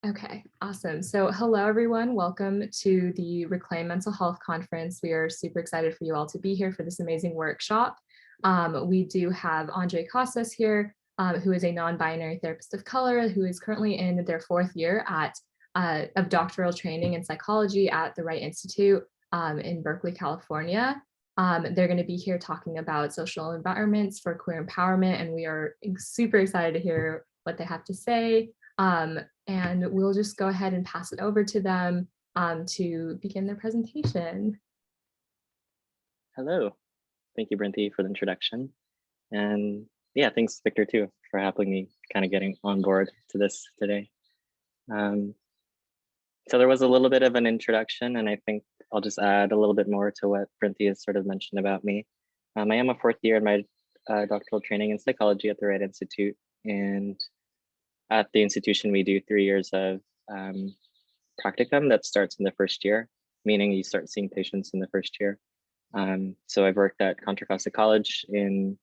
Okay, awesome. So hello, everyone. Welcome to the Reclaim Mental Health Conference. We are super excited for you all to be here for this amazing workshop. We do have Casas here, who is a non-binary therapist of color who is currently in their fourth year of doctoral training in psychology at the Wright Institute in Berkeley, California. They're going to be here talking about social environments for queer empowerment, and we are super excited to hear what they have to say. And we'll just go ahead and pass it over to them to begin their presentation. Hello. Thank you, Brinty, for the introduction. And yeah, thanks, Victor, too, for helping me kind of getting on board to this today. So there was a little bit of an introduction, and I think I'll just add a little bit more to what Brinty has sort of mentioned about me. I am a fourth year in my doctoral training in psychology at the Wright Institute, and at the institution, we do 3 years of practicum that starts in the first year, meaning you start seeing patients in the first year. So I've worked at Contra Costa College for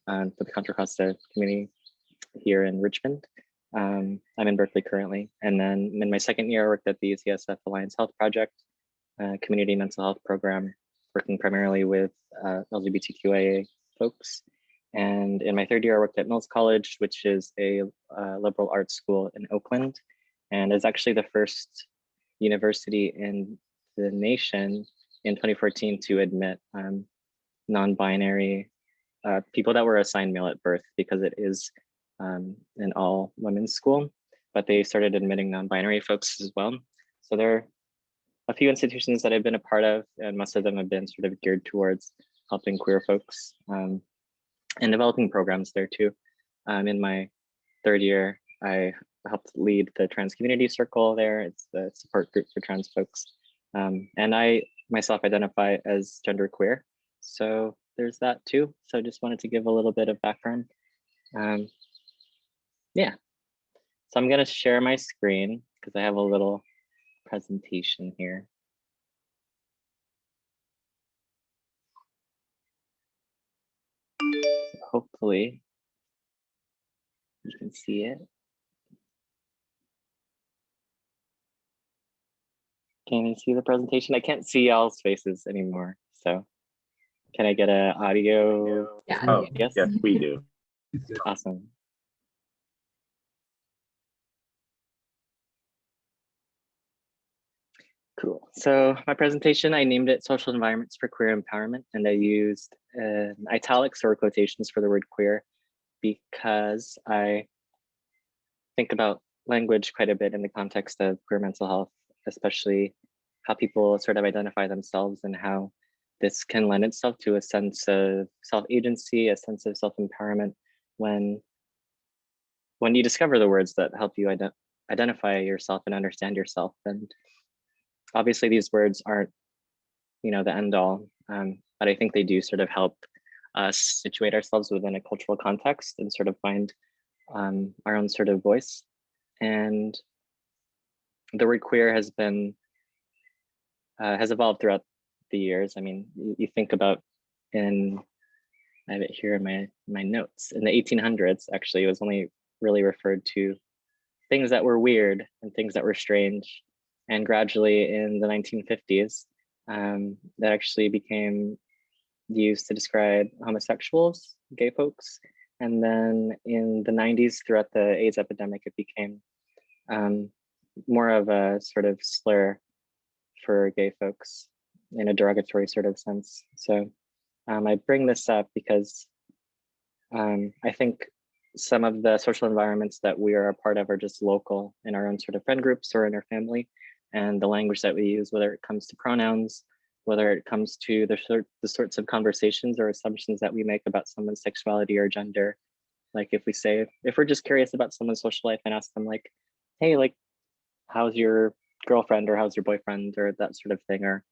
the Contra Costa community here in Richmond. I'm in Berkeley currently. And then in my second year, I worked at the UCSF Alliance Health Project, community mental health program, working primarily with LGBTQIA folks. And in my third year, I worked at Mills College, which is a liberal arts school in Oakland, and is actually the first university in the nation in 2014 to admit non-binary people that were assigned male at birth, because it is an all women's school, but they started admitting non-binary folks as well. So there are a few institutions that I've been a part of, and most of them have been sort of geared towards helping queer folks and developing programs there too. In my third year, I helped lead the trans community circle there. It's the support group for trans folks. And I myself identify as genderqueer. So there's that too. So I just wanted to give a little bit of background. Yeah, so I'm gonna share my screen because I have a little presentation here. So hopefully you can see it. Can you see the presentation? I can't see y'all's faces anymore. So can I get an audio? Yeah. Oh, yes, we do. Awesome. Cool. So my presentation, I named it Social Environments for Queer Empowerment, and I used italics or quotations for the word queer because I think about language quite a bit in the context of queer mental health, especially how people sort of identify themselves and how this can lend itself to a sense of self-agency, a sense of self-empowerment when you discover the words that help you identify yourself and understand yourself. And obviously these words aren't, the end all, but I think they do sort of help us situate ourselves within a cultural context and sort of find our own sort of voice. And the word queer has evolved throughout the years. I mean, you think about I have it here in my notes. In the 1800s, actually, it was only really referred to things that were weird and things that were strange. And gradually in the 1950s, that actually became used to describe homosexuals, gay folks. And then in the 90s, throughout the AIDS epidemic, it became more of a sort of slur for gay folks in a derogatory sort of sense. So I bring this up because I think some of the social environments that we are a part of are just local in our own sort of friend groups or in our family, and the language that we use, whether it comes to pronouns, whether it comes to the sorts of conversations or assumptions that we make about someone's sexuality or gender. Like if we're just curious about someone's social life and ask them like, hey, like, how's your girlfriend or how's your boyfriend or that sort of thing, or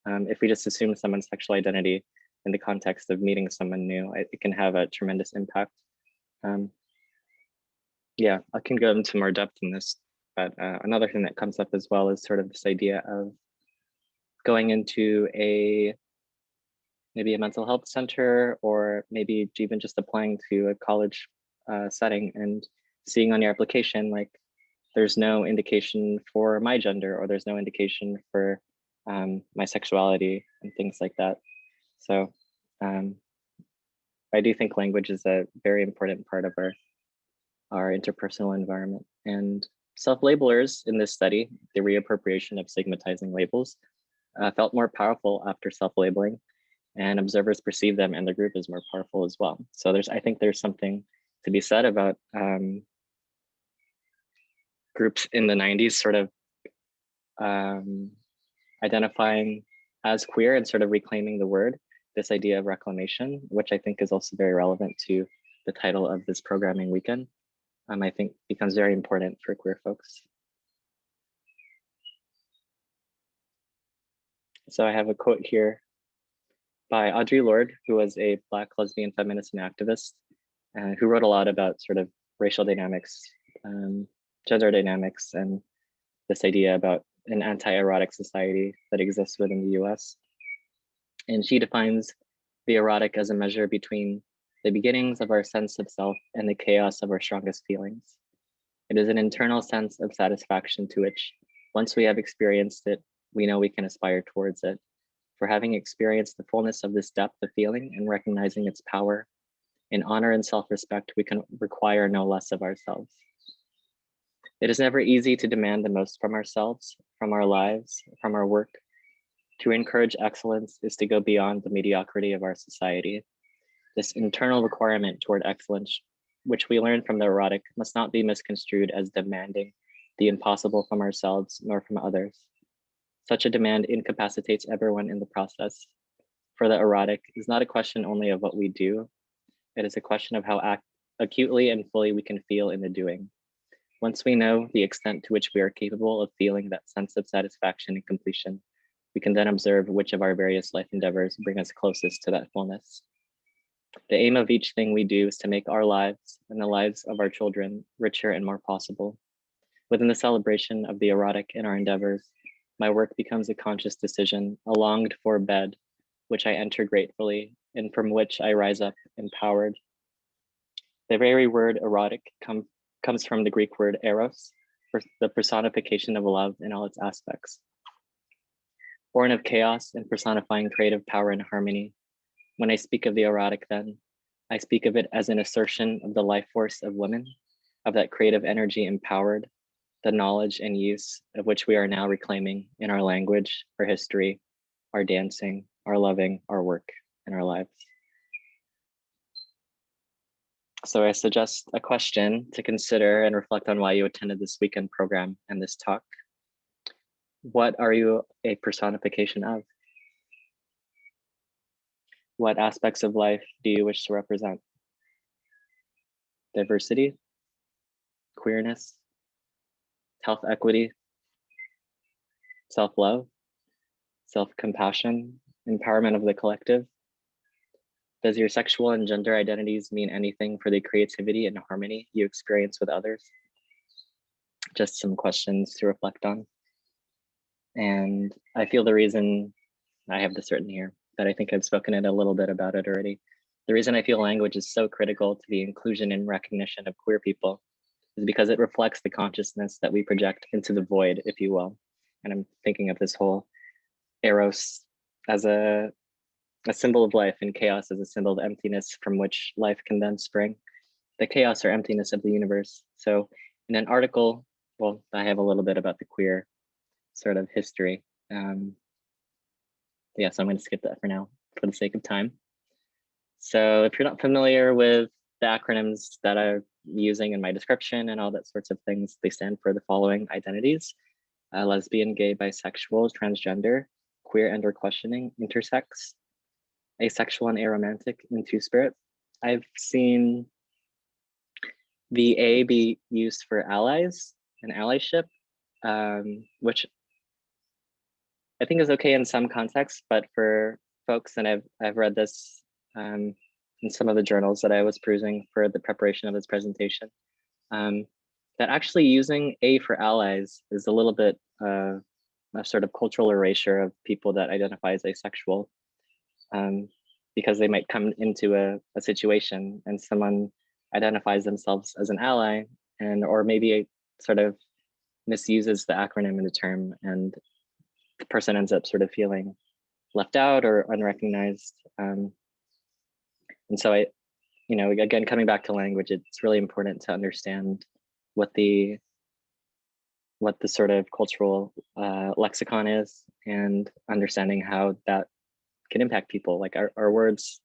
if we just assume someone's sexual identity in the context of meeting someone new, it can have a tremendous impact. Yeah, I can go into more depth in this, but another thing that comes up as well is sort of this idea of going into maybe a mental health center, or maybe even just applying to a college setting and seeing on your application, like, there's no indication for my gender, or there's no indication for my sexuality and things like that. So I do think language is a very important part of our interpersonal environment. And self-labelers in this study, the reappropriation of stigmatizing labels, felt more powerful after self-labeling, and observers perceive them and the group as more powerful as well. So I think there's something to be said about groups in the 90s sort of identifying as queer and sort of reclaiming the word, this idea of reclamation, which I think is also very relevant to the title of this programming weekend. I think becomes very important for queer folks. So I have a quote here by Audre Lorde, who was a Black lesbian feminist and activist, who wrote a lot about sort of racial dynamics, gender dynamics, and this idea about an anti-erotic society that exists within the US. And she defines the erotic as a measure between the beginnings of our sense of self and the chaos of our strongest feelings. It is an internal sense of satisfaction to which, once we have experienced it, we know we can aspire towards it. For having experienced the fullness of this depth of feeling and recognizing its power, in honor and self-respect, we can require no less of ourselves. It is never easy to demand the most from ourselves, from our lives, from our work. To encourage excellence is to go beyond the mediocrity of our society. This internal requirement toward excellence, which we learn from the erotic, must not be misconstrued as demanding the impossible from ourselves nor from others. Such a demand incapacitates everyone in the process. For the erotic is not a question only of what we do, it is a question of how acutely and fully we can feel in the doing. Once we know the extent to which we are capable of feeling that sense of satisfaction and completion, we can then observe which of our various life endeavors bring us closest to that fullness. The aim of each thing we do is to make our lives and the lives of our children richer and more possible. Within the celebration of the erotic in our endeavors, my work becomes a conscious decision, a longed for bed, which I enter gratefully and from which I rise up empowered. The very word erotic comes from the Greek word eros, the personification of love in all its aspects. Born of chaos and personifying creative power and harmony, when I speak of the erotic then, I speak of it as an assertion of the life force of women, of that creative energy empowered, the knowledge and use of which we are now reclaiming in our language, our history, our dancing, our loving, our work, and our lives. So I suggest a question to consider and reflect on why you attended this weekend program and this talk. What are you a personification of? What aspects of life do you wish to represent? Diversity, queerness, health equity, self-love, self-compassion, empowerment of the collective? Does your sexual and gender identities mean anything for the creativity and harmony you experience with others? Just some questions to reflect on. And I feel the reason I have this written here, but I think I've spoken a little bit about it already. The reason I feel language is so critical to the inclusion and recognition of queer people is because it reflects the consciousness that we project into the void, if you will. And I'm thinking of this whole eros as a symbol of life and chaos as a symbol of emptiness from which life can then spring, the chaos or emptiness of the universe. So in an article, well, I have a little bit about the queer sort of history. Yeah, so I'm going to skip that for now for the sake of time. So if you're not familiar with the acronyms that I'm using in my description and all that sorts of things, they stand for the following identities: lesbian, gay, bisexual, transgender, queer and or questioning, intersex, asexual and aromantic, and two-spirit. I've seen the A be used for allies and allyship, which I think is okay in some contexts, but for folks, and I've read this in some of the journals that I was perusing for the preparation of this presentation, that actually using A for allies is a little bit a sort of cultural erasure of people that identify as asexual, because they might come into a situation and someone identifies themselves as an ally, and or maybe sort of misuses the acronym in the term, and the person ends up sort of feeling left out or unrecognized. And so again, coming back to language, it's really important to understand what the sort of cultural lexicon is, and understanding how that can impact people. Like our words,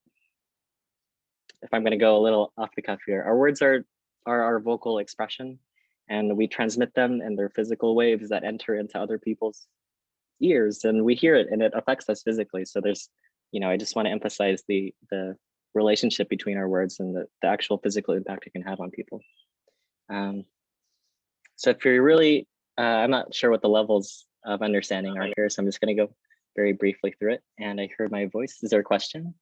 if I'm going to go a little off the cuff here, our words are our vocal expression, and we transmit them, and they're physical waves that enter into other people's ears, and we hear it, and it affects us physically. So there's, I just want to emphasize the relationship between our words and the actual physical impact it can have on people. So if you're really, I'm not sure what the levels of understanding are here, so I'm just going to go very briefly through it. And I heard my voice. Is there a question?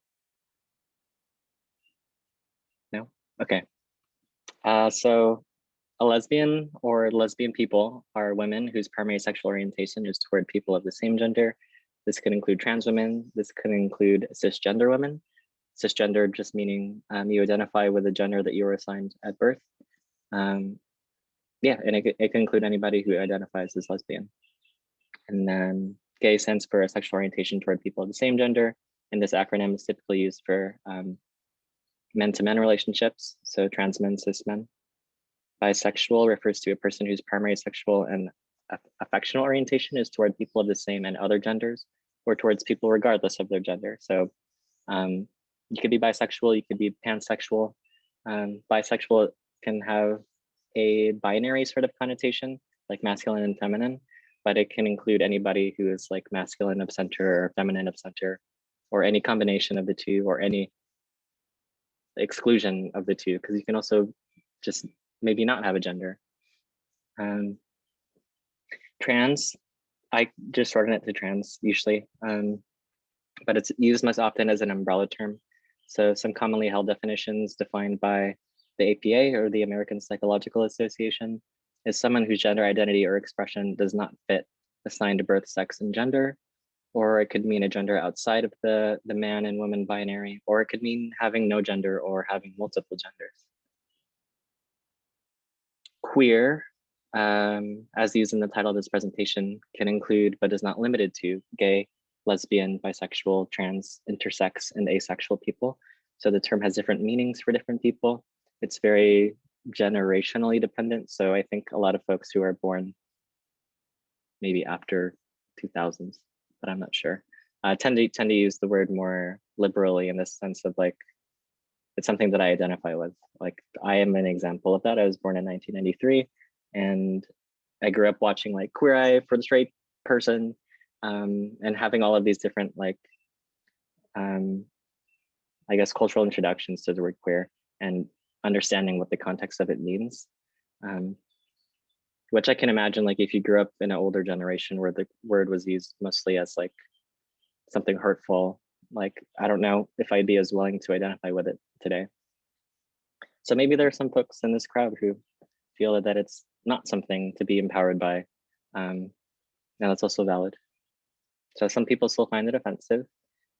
No? Okay. So a lesbian or lesbian people are women whose primary sexual orientation is toward people of the same gender. This could include trans women. This could include cisgender women. Cisgender just meaning you identify with the gender that you were assigned at birth. Yeah, and it can include anybody who identifies as lesbian. And then gay stands for a sexual orientation toward people of the same gender. And this acronym is typically used for men-to-men relationships, so trans men, cis men. Bisexual refers to a person whose primary sexual and affectional orientation is toward people of the same and other genders, or towards people regardless of their gender. So you could be bisexual, you could be pansexual. Bisexual can have a binary sort of connotation, like masculine and feminine, but it can include anybody who is like masculine of center or feminine of center, or any combination of the two, or any exclusion of the two, because you can also just maybe not have a gender. Trans, I just shorten it to trans usually, but it's used most often as an umbrella term. So some commonly held definitions defined by the APA, or the American Psychological Association, is someone whose gender identity or expression does not fit assigned birth, sex, and gender, or it could mean a gender outside of the man and woman binary, or it could mean having no gender or having multiple genders. Queer, as used in the title of this presentation, can include, but is not limited to, gay, lesbian, bisexual, trans, intersex, and asexual people. So the term has different meanings for different people. It's very generationally dependent. So I think a lot of folks who are born maybe after 2000s, but I'm not sure, tend to use the word more liberally, in the sense of like, it's something that I identify with. Like, I am an example of that. I was born in 1993, and I grew up watching like Queer Eye for the Straight Person, and having all of these different like, I guess, cultural introductions to the word queer, and understanding what the context of it means. Which I can imagine, like, if you grew up in an older generation where the word was used mostly as like something hurtful, like, I don't know if I'd be as willing to identify with it today. So maybe there are some folks in this crowd who feel that it's not something to be empowered by. And that's also valid. So some people still find it offensive,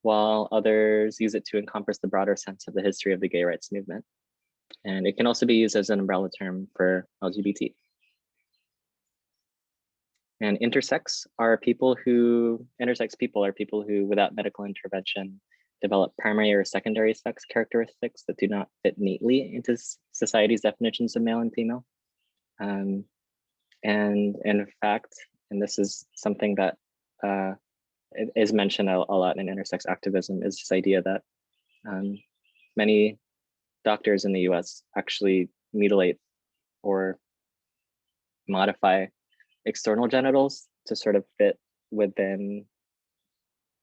while others use it to encompass the broader sense of the history of the gay rights movement. And it can also be used as an umbrella term for LGBT. And intersex people are people who, without medical intervention, develop primary or secondary sex characteristics that do not fit neatly into society's definitions of male and female. And in fact, and this is something that is mentioned a lot in intersex activism, is this idea that many doctors in the US actually mutilate or modify external genitals to sort of fit within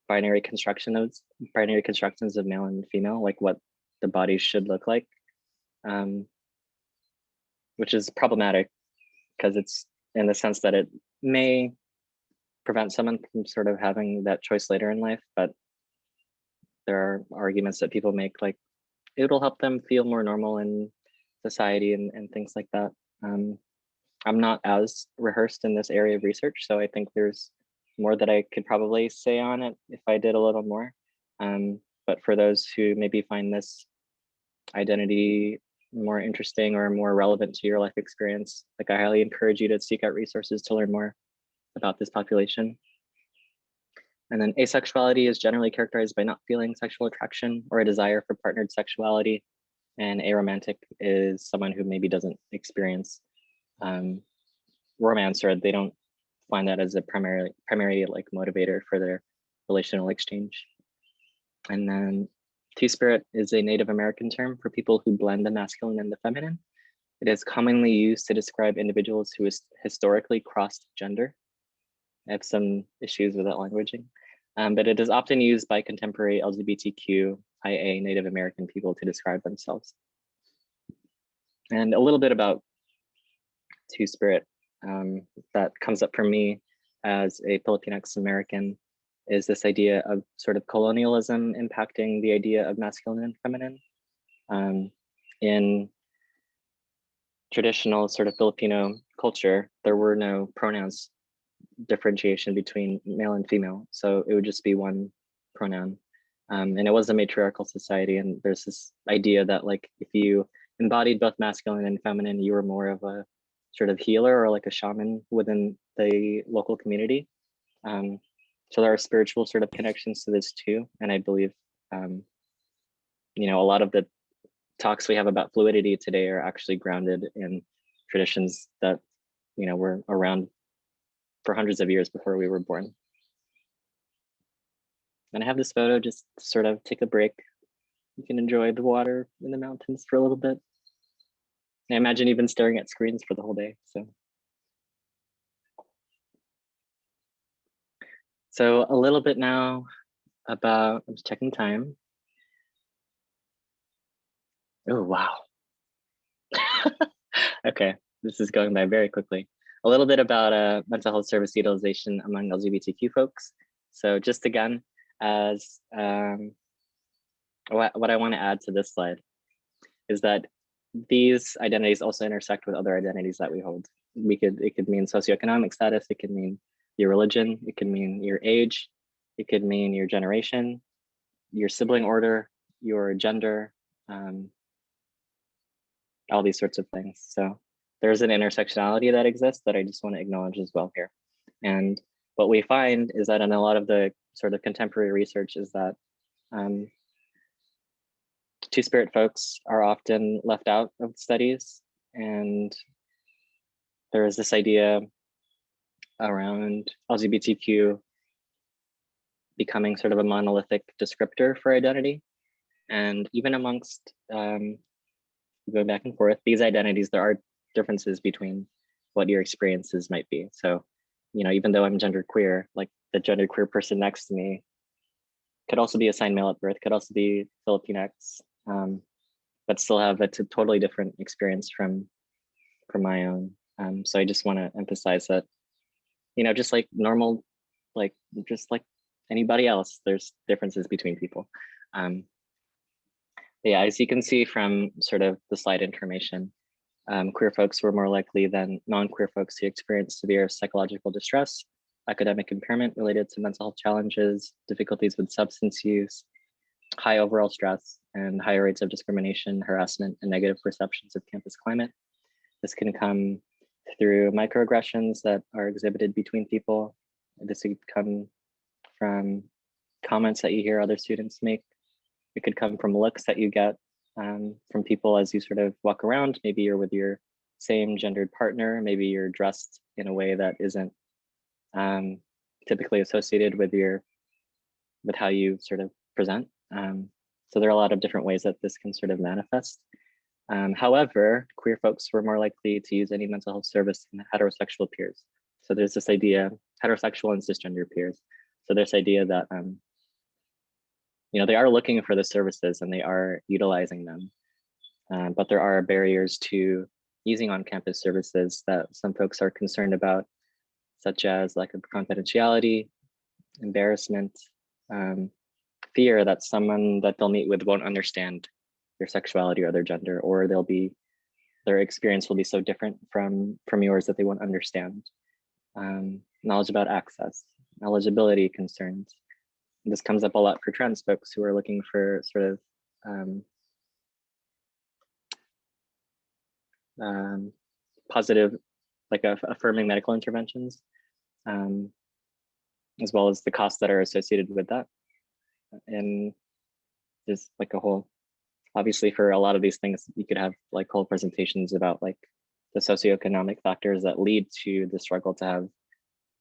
binary constructions of male and female, like what the body should look like, which is problematic because it's in the sense that it may prevent someone from sort of having that choice later in life. But there are arguments that people make, like it'll help them feel more normal in society and things like that. I'm not as rehearsed in this area of research, so I think there's more that I could probably say on it if I did a little more. But for those who maybe find this identity more interesting or more relevant to your life experience, like I highly encourage you to seek out resources to learn more about this population. And then asexuality is generally characterized by not feeling sexual attraction or a desire for partnered sexuality. And aromantic is someone who maybe doesn't experience romance, or they don't find that as a primary like motivator for their relational exchange. And then Two-Spirit is a Native American term for people who blend the masculine and the feminine. It is commonly used to describe individuals who is historically crossed gender. I have some issues with that languaging, but it is often used by contemporary LGBTQ IA Native American people to describe themselves. And a little bit about Two-Spirit that comes up for me as a Filipinx American is this idea of sort of colonialism impacting the idea of masculine and feminine. In traditional sort of Filipino culture, there were no pronouns differentiation between male and female. So it would just be one pronoun. And it was a matriarchal society. And there's this idea that like, if you embodied both masculine and feminine, you were more of a sort of healer or like a shaman within the local community. So there are spiritual sort of connections to this too. And I believe, you know, a lot of the talks we have about fluidity today are actually grounded in traditions that, you know, were around for hundreds of years before we were born. And I have this photo just to sort of take a break. You can enjoy the water in the mountains for a little bit. I imagine you've been staring at screens for the whole day, So a little bit now about, I'm just checking time. Oh, wow. Okay, this is going by very quickly. A little bit about mental health service utilization among LGBTQ folks. So just again, as what I want to add to this slide is that these identities also intersect with other identities that we hold. It could mean socioeconomic status, it could mean your religion, it could mean your age, it could mean your generation, your sibling order, your gender, all these sorts of things. So there's an intersectionality that exists that I just want to acknowledge as well here. And what we find is that in a lot of the sort of contemporary research is that Two-Spirit folks are often left out of studies. And there is this idea around LGBTQ becoming sort of a monolithic descriptor for identity. And even amongst going back and forth, these identities, there are differences between what your experiences might be. So, you know, even though I'm genderqueer, like the genderqueer person next to me could also be assigned male at birth, could also be Filipinx, but still have a totally different experience from my own. So I just want to emphasize that, you know, just like normal, just like anybody else, there's differences between people. Yeah, as you can see from sort of the slide information, queer folks were more likely than non-queer folks to experience severe psychological distress, academic impairment related to mental health challenges, difficulties with substance use, high overall stress, and higher rates of discrimination, harassment, and negative perceptions of campus climate. This can come through microaggressions that are exhibited between people. This could come from comments that you hear other students make. It could come from looks that you get from people as you sort of walk around. Maybe you're with your same gendered partner. Maybe you're dressed in a way that isn't typically associated with how you sort of present. So there are a lot of different ways that this can sort of manifest. However, queer folks were more likely to use any mental health service than heterosexual peers. So there's this idea, heterosexual and cisgender peers. So this idea that you know, they are looking for the services and they are utilizing them, but there are barriers to using on-campus services that some folks are concerned about, such as lack of confidentiality, embarrassment, fear that someone that they'll meet with won't understand their sexuality or their gender, or their experience will be so different from yours that they won't understand. Knowledge about access, eligibility concerns. This comes up a lot for trans folks who are looking for sort of positive, like affirming medical interventions, as well as the costs that are associated with that. And there's like a whole, obviously for a lot of these things, you could have like whole presentations about like the socioeconomic factors that lead to the struggle to have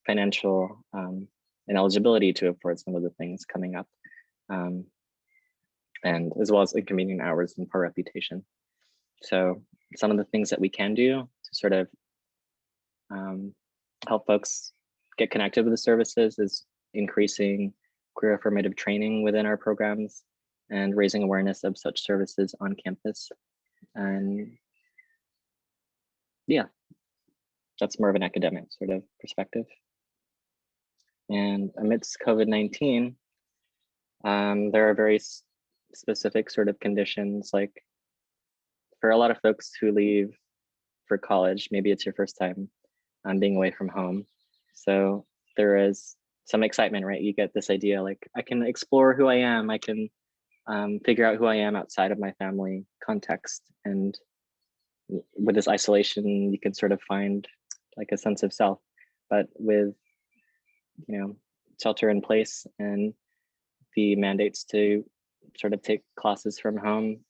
financial and eligibility to afford some of the things coming up. And as well as inconvenient hours and poor reputation. So some of the things that we can do to sort of help folks get connected with the services is increasing queer affirmative training within our programs and raising awareness of such services on campus. And yeah, that's more of an academic sort of perspective. And amidst COVID-19, there are very specific sort of conditions, like for a lot of folks who leave for college, maybe it's your first time being away from home. So there is some excitement, right? You get this idea like, I can explore who I am. I can figure out who I am outside of my family context. And with this isolation, you can sort of find like a sense of self. But with, you know, shelter in place and the mandates to sort of take classes from home,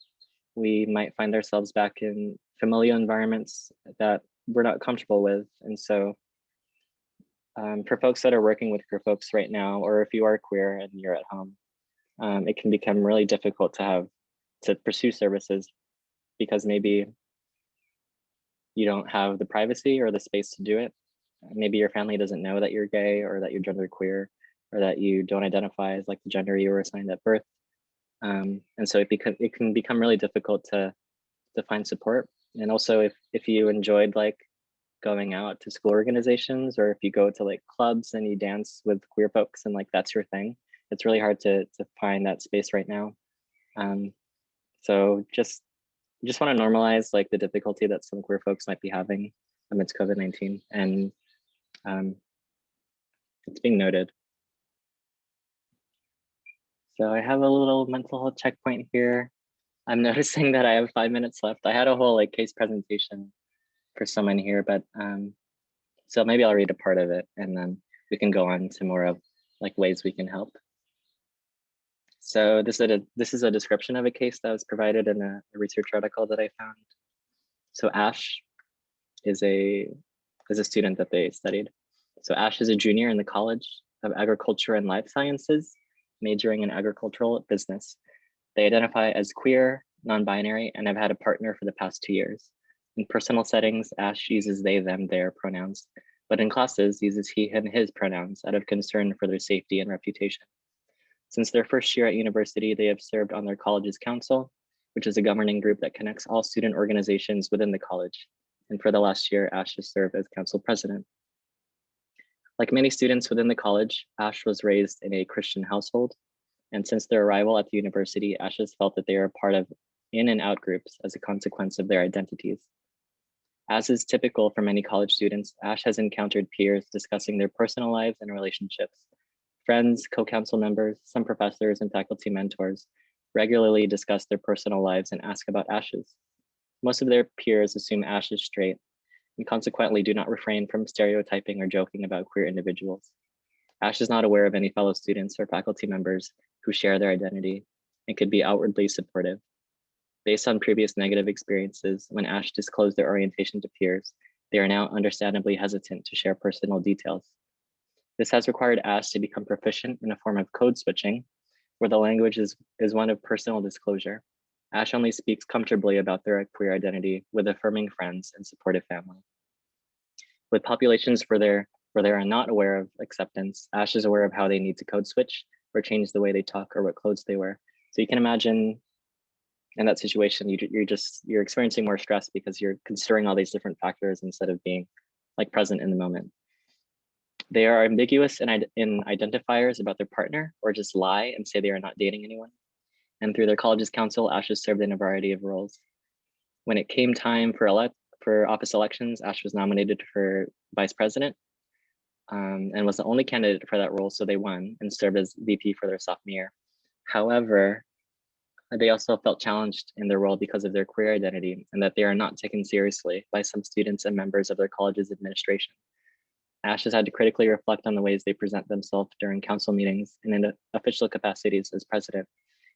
we might find ourselves back in familial environments that we're not comfortable with. And so for folks that are working with queer folks right now, or if you are queer and you're at home, it can become really difficult to pursue services because maybe you don't have the privacy or the space to do it. Maybe your family doesn't know that you're gay or that you're genderqueer or that you don't identify as like the gender you were assigned at birth. And so it can become really difficult to find support. And also if you enjoyed like going out to school organizations, or if you go to like clubs and you dance with queer folks and like that's your thing, it's really hard to find that space right now. So just want to normalize like the difficulty that some queer folks might be having amidst COVID-19, and it's being noted. So I have a little mental health checkpoint here. I'm noticing that I have 5 minutes left. I had a whole like case presentation for someone here, but so maybe I'll read a part of it and then we can go on to more of like ways we can help. So this is a description of a case that was provided in a research article that I found. So Ash is a student that they studied. So Ash is a junior in the College of Agriculture and Life Sciences, majoring in agricultural business. They identify as queer, non-binary, and have had a partner for the past 2 years. In personal settings, Ash uses they, them, their pronouns, but in classes uses he, him, his pronouns out of concern for their safety and reputation. Since their first year at university, they have served on their college's council, which is a governing group that connects all student organizations within the college. And for the last year, Ash has served as council president. Like many students within the college, Ash was raised in a Christian household. And since their arrival at the university, Ash has felt that they are part of in and out groups as a consequence of their identities. As is typical for many college students, Ash has encountered peers discussing their personal lives and relationships. Friends, co-council members, some professors, and faculty mentors regularly discuss their personal lives and ask about Ash's. Most of their peers assume Ash is straight and consequently do not refrain from stereotyping or joking about queer individuals. Ash is not aware of any fellow students or faculty members who share their identity and could be outwardly supportive. Based on previous negative experiences, when Ash disclosed their orientation to peers, they are now understandably hesitant to share personal details. This has required Ash to become proficient in a form of code switching, where the language is one of personal disclosure. Ash only speaks comfortably about their queer identity with affirming friends and supportive family. With populations where they are not aware of acceptance, Ash is aware of how they need to code switch or change the way they talk or what clothes they wear. So you can imagine in that situation, you're experiencing more stress because you're considering all these different factors instead of being like present in the moment. They are ambiguous in identifiers about their partner or just lie and say they are not dating anyone. And through their college's council, Ash has served in a variety of roles. When it came time for office elections, Ash was nominated for vice president and was the only candidate for that role, so they won and served as VP for their sophomore year. However, They also felt challenged in their role because of their queer identity and that they are not taken seriously by some students and members of their college's administration. Ash has had to critically reflect on the ways they present themselves during council meetings and in official capacities as president,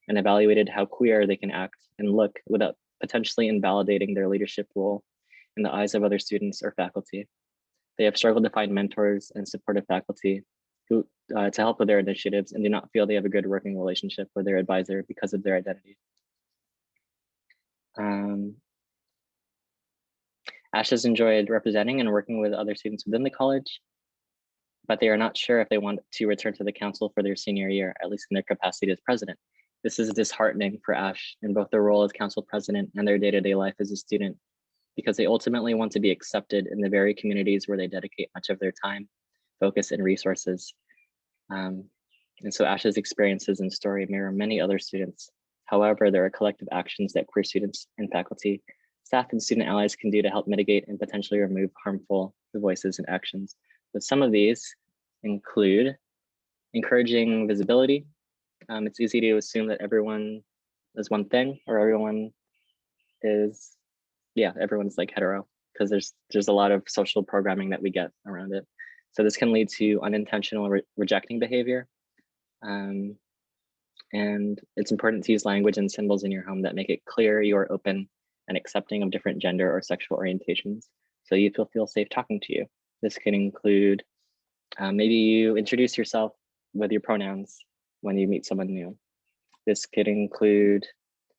and evaluated how queer they can act and look without potentially invalidating their leadership role in the eyes of other students or faculty. They have struggled to find mentors and supportive faculty who to help with their initiatives and do not feel they have a good working relationship with their advisor because of their identity. Ash has enjoyed representing and working with other students within the college, but they are not sure if they want to return to the council for their senior year, at least in their capacity as president. This is disheartening for Ash in both their role as council president and their day-to-day life as a student, because they ultimately want to be accepted in the very communities where they dedicate much of their time, focus, and resources. And so Ash's experiences and story mirror many other students. However, there are collective actions that queer students and faculty, staff, and student allies can do to help mitigate and potentially remove harmful voices and actions. But some of these include encouraging visibility. It's easy to assume that everyone is one thing, or everyone is, everyone's like hetero, because there's a lot of social programming that we get around it. So this can lead to unintentional rejecting behavior. And it's important to use language and symbols in your home that make it clear you are open and accepting of different gender or sexual orientations, so you feel safe talking to you. This can include maybe you introduce yourself with your pronouns when you meet someone new. This could include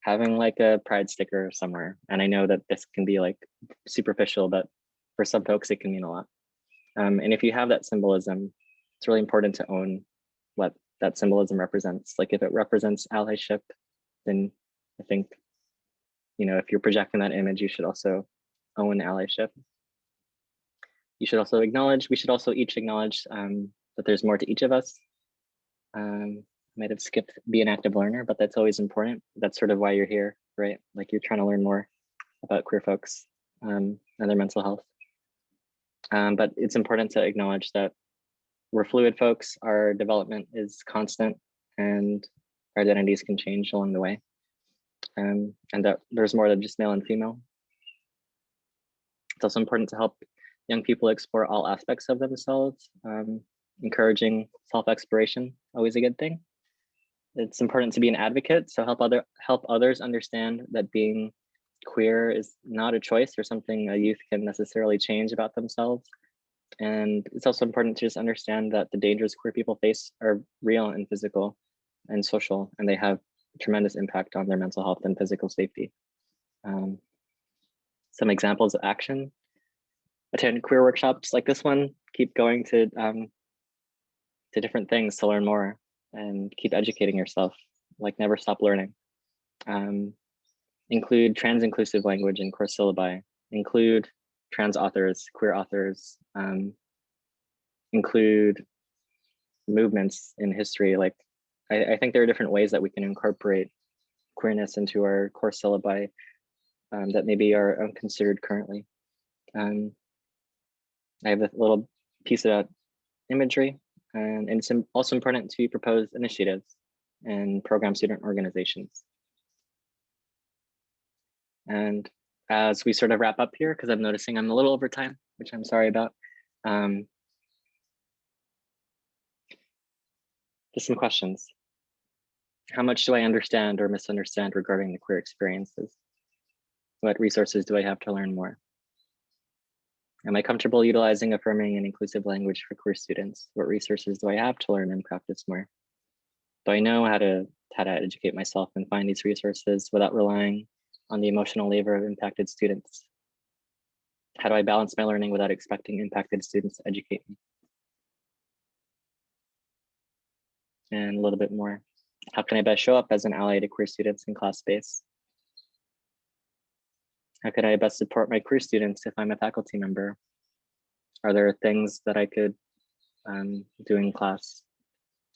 having like a pride sticker somewhere. And I know that this can be like superficial, but for some folks, it can mean a lot. And if you have that symbolism, it's really important to own what that symbolism represents. Like if it represents allyship, then I think, if you're projecting that image, you should also own allyship. We should also each acknowledge that there's more to each of us. Might have skipped be an active learner, but that's always important. That's sort of why you're here, right? Like you're trying to learn more about queer folks and their mental health. But it's important to acknowledge that we're fluid folks, our development is constant, and our identities can change along the way. And that there's more than just male and female. It's also important to help young people explore all aspects of themselves. Encouraging self-exploration, always a good thing. It's important to be an advocate, so help others understand that being queer is not a choice or something a youth can necessarily change about themselves. And it's also important to just understand that the dangers queer people face are real and physical and social, and they have tremendous impact on their mental health and physical safety. Some examples of action: attend queer workshops like this one, keep going to different things to learn more, and keep educating yourself, like never stop learning. Include trans inclusive language in course syllabi, include trans authors, queer authors, include movements in history. Like I think there are different ways that we can incorporate queerness into our course syllabi that maybe are unconsidered currently. I have a little piece about imagery, and it's also important to propose initiatives and program student organizations. And as we sort of wrap up here, because I'm noticing I'm a little over time, which I'm sorry about, just some questions. How much do I understand or misunderstand regarding the queer experiences? What resources do I have to learn more? Am I comfortable utilizing affirming and inclusive language for queer students? What resources do I have to learn and practice more? Do I know how to educate myself and find these resources without relying on the emotional labor of impacted students? How do I balance my learning without expecting impacted students to educate me? And a little bit more. How can I best show up as an ally to queer students in class space? How could I best support my queer students if I'm a faculty member? Are there things that I could do in class?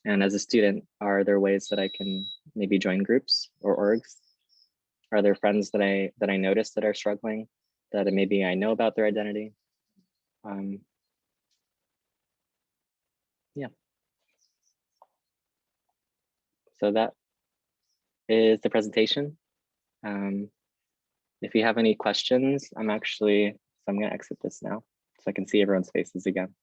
And as a student, are there ways that I can maybe join groups or orgs? Are there friends that I notice that are struggling, that maybe I know about their identity? Yeah. So that is the presentation. If you have any questions, I'm going to exit this now so I can see everyone's faces again.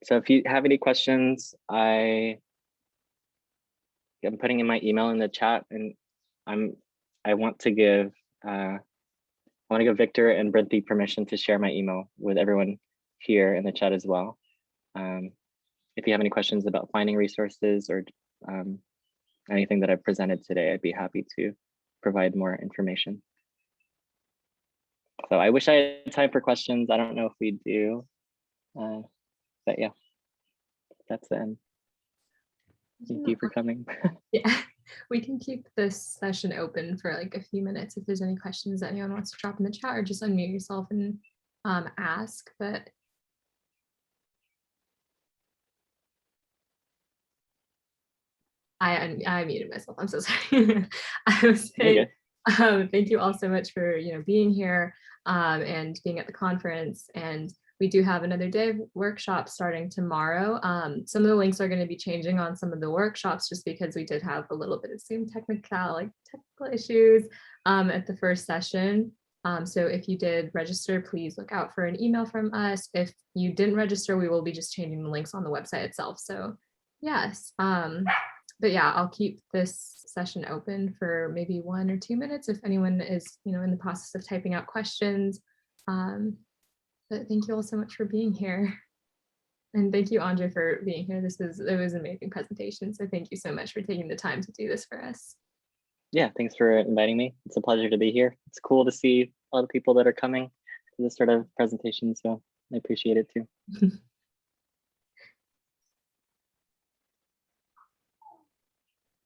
So if you have any questions, I'm putting in my email in the chat, and I want to give Victor and Brinty permission to share my email with everyone here in the chat as well. If you have any questions about finding resources or anything that I've presented today, I'd be happy to provide more information. So I wish I had time for questions. I don't know if we do, but yeah, that's the end. Thank you for coming. Yeah, we can keep this session open for like a few minutes if there's any questions that anyone wants to drop in the chat, or just unmute yourself and ask. But I muted myself. I'm so sorry. I was saying, thank you all so much for being here and being at the conference. And we do have another day of workshops starting tomorrow. Some of the links are going to be changing on some of the workshops just because we did have a little bit of Zoom technical issues at the first session. So if you did register, please look out for an email from us. If you didn't register, we will be just changing the links on the website itself. So yes. But yeah, I'll keep this session open for maybe 1 or 2 minutes if anyone is, in the process of typing out questions. But thank you all so much for being here. And thank you, Andre, for being here. It was an amazing presentation. So thank you so much for taking the time to do this for us. Yeah, thanks for inviting me. It's a pleasure to be here. It's cool to see all the people that are coming to this sort of presentation. So I appreciate it too.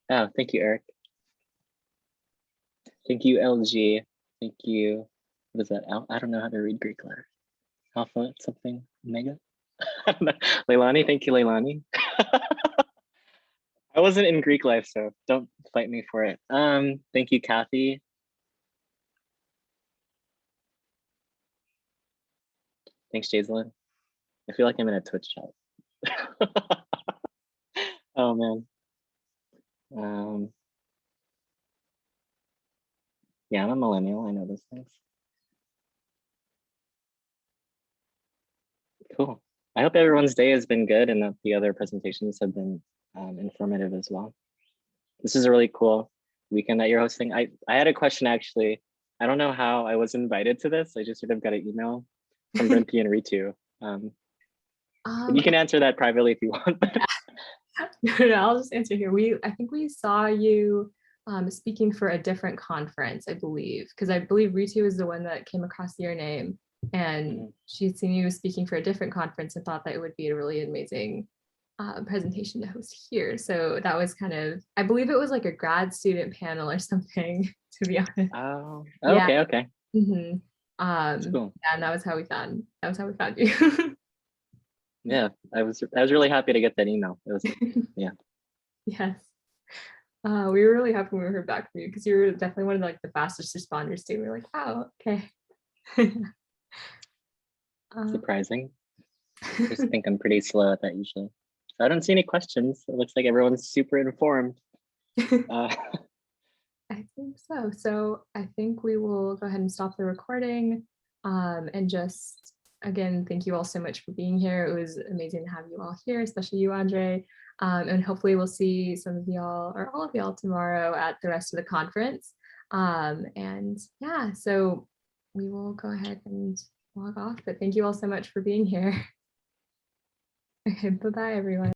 Oh, thank you, Eric. Thank you, LG. Thank you. What is that? I don't know how to read Greek letters. Alpha something, Omega? Leilani, thank you, Leilani. I wasn't in Greek life, so don't fight me for it. Thank you, Kathy. Thanks, Jaiselyn. I feel like I'm in a Twitch chat. Oh man. Yeah, I'm a millennial. I know those things. Cool. I hope everyone's day has been good and that the other presentations have been informative as well. This is a really cool weekend that you're hosting. I had a question actually. I don't know how I was invited to this. I just sort of got an email from Brinty and Ritu. You can answer that privately if you want. No, I'll just answer here. I think we saw you speaking for a different conference, I believe, because I believe Ritu is the one that came across your name, and she'd seen you speaking for a different conference and thought that it would be a really amazing presentation to host here. So that was kind of, I believe it was like a grad student panel or something, to be honest. Oh, yeah. Okay. Mm-hmm. Cool. Yeah, and that was how we found you. Yeah, I was really happy to get that email. It was, yeah. Yes. We were really happy when we heard back from you because you were definitely one of the fastest responders too. We were like, oh, okay. Surprising. I just think I'm pretty slow at that usually. So I don't see any questions. It looks like everyone's super informed. I think so. So I think we will go ahead and stop the recording and just, again, thank you all so much for being here. It was amazing to have you all here, especially you, Andre. And hopefully we'll see some of y'all or all of y'all tomorrow at the rest of the conference. And yeah, so we will go ahead and log off, but thank you all so much for being here. Okay, bye-bye everyone.